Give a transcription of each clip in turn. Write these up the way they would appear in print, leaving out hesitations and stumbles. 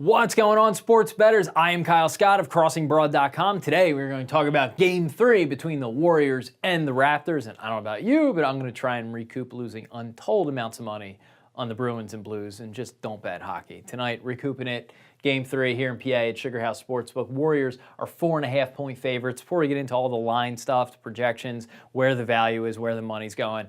What's going on, sports bettors? I am Kyle Scott of crossingbroad.com. Today we're going to talk about Game 3 between the Warriors and the Raptors. And I don't know about you, but I'm going to try and recoup losing untold amounts of money on the Bruins and Blues and just don't bet hockey. Tonight, recouping it, Game 3 here in PA at Sugar House Sportsbook. Warriors are 4.5-point favorites. Before we get into all the line stuff, the projections, where the value is, where the money's going,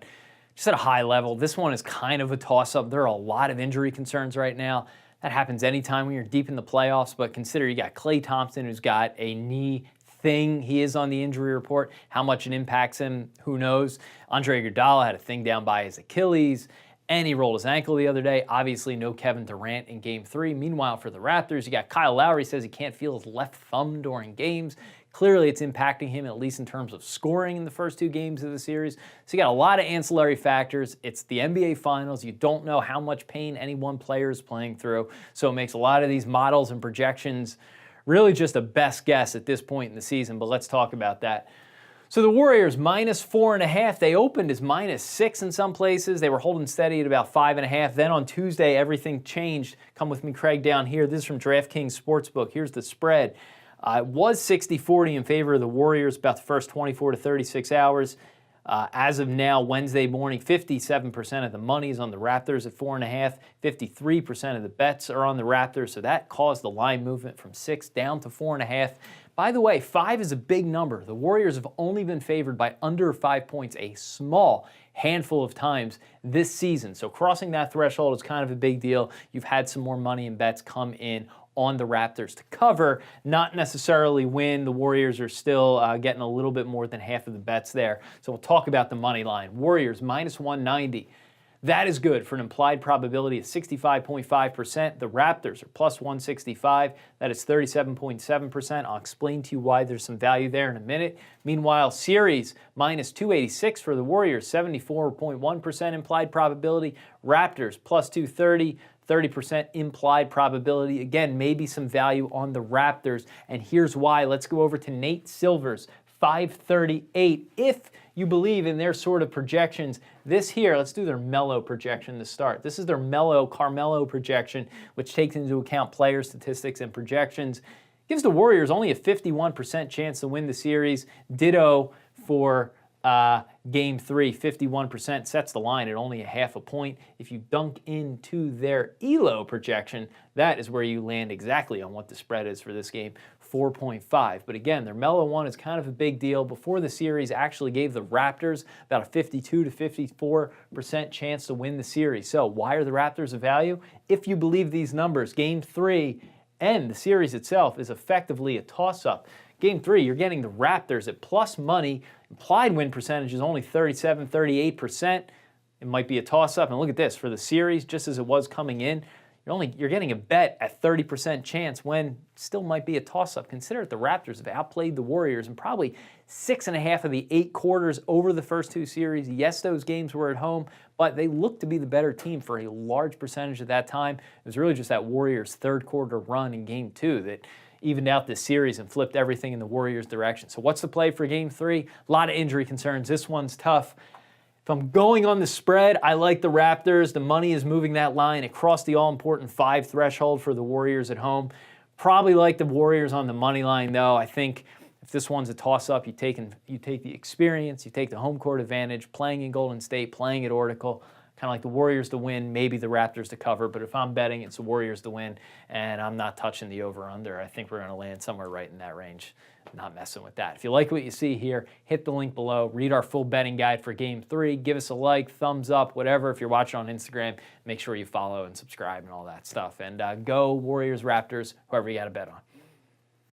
just at a high level, this one is kind of a toss-up. There are a lot of injury concerns right now. That happens anytime when you're deep in the playoffs, but consider you got Klay Thompson, who's got a knee thing. He is on the injury report. How much it impacts him, who knows? Andre Iguodala had a thing down by his Achilles, and he rolled his ankle the other day. Obviously, no Kevin Durant in Game 3. Meanwhile, for the Raptors, you got Kyle Lowry says he can't feel his left thumb during games. Clearly, it's impacting him, at least in terms of scoring in the first two games of the series. So you got a lot of ancillary factors. It's the NBA Finals. You don't know how much pain any one player is playing through. So it makes a lot of these models and projections really just a best guess at this point in the season. But let's talk about that. So the Warriors, -4.5. They opened as -6 in some places. They were holding steady at about 5.5. Then on Tuesday, everything changed. Come with me, Craig, down here. This is from DraftKings Sportsbook. Here's the spread. It was 60-40 in favor of the Warriors about the first 24 to 36 hours. As of now, Wednesday morning, 57% of the money is on the Raptors at 4.5. 53% of the bets are on the Raptors, so that caused the line movement from 6 down to 4.5. By the way, 5 is a big number. The Warriors have only been favored by under 5 points a small handful of times this season. So crossing that threshold is kind of a big deal. You've had some more money and bets come in on the Raptors to cover, not necessarily win. The Warriors are still getting a little bit more than half of the bets there. So we'll talk about the money line. Warriors -190. That is good for an implied probability of 65.5%. The Raptors are +165. That is 37.7%. I'll explain to you why there's some value there in a minute. Meanwhile, series -286 for the Warriors, 74.1% implied probability. Raptors +230. 30% implied probability. Again, maybe some value on the Raptors, and here's why. Let's go over to Nate Silver's 538. If you believe in their sort of projections, this here, let's do their Melo projection to start. This is their Carmelo projection, which takes into account player statistics and projections. Gives the Warriors only a 51% chance to win the series. Ditto for Game 3, 51%, sets the line at only a half a point. If you dunk into their ELO projection, that is where you land exactly on what the spread is for this game, 4.5. But again, their Melo one is kind of a big deal. Before the series actually gave the Raptors about a 52 to 54% chance to win the series. So why are the Raptors a value? If you believe these numbers, Game 3 and the series itself is effectively a toss-up. Game 3, you're getting the Raptors at plus money. Implied win percentage is only 37, 38%. It might be a toss-up. And look at this. For the series, just as it was coming in, you're getting a bet at 30% chance when still might be a toss-up. Consider it, the Raptors have outplayed the Warriors in probably 6.5 of the 8 quarters over the first two series. Yes, those games were at home, but they looked to be the better team for a large percentage at that time. It was really just that Warriors third quarter run in Game 2 that evened out this series and flipped everything in the Warriors' direction. So what's the play for Game 3? A lot of injury concerns. This one's tough. If I'm going on the spread, I like the Raptors. The money is moving that line across the all-important 5 threshold for the Warriors at home. Probably like the Warriors on the money line, though. I think if this one's a toss-up, you take the experience, you take the home court advantage, playing in Golden State, playing at Oracle. Kind of like the Warriors to win, maybe the Raptors to cover. But if I'm betting, it's the Warriors to win, and I'm not touching the over-under. I think we're going to land somewhere right in that range. Not messing with that. If you like what you see here, hit the link below. Read our full betting guide for Game 3. Give us a like, thumbs up, whatever. If you're watching on Instagram, make sure you follow and subscribe and all that stuff. And go Warriors, Raptors, whoever you got to bet on.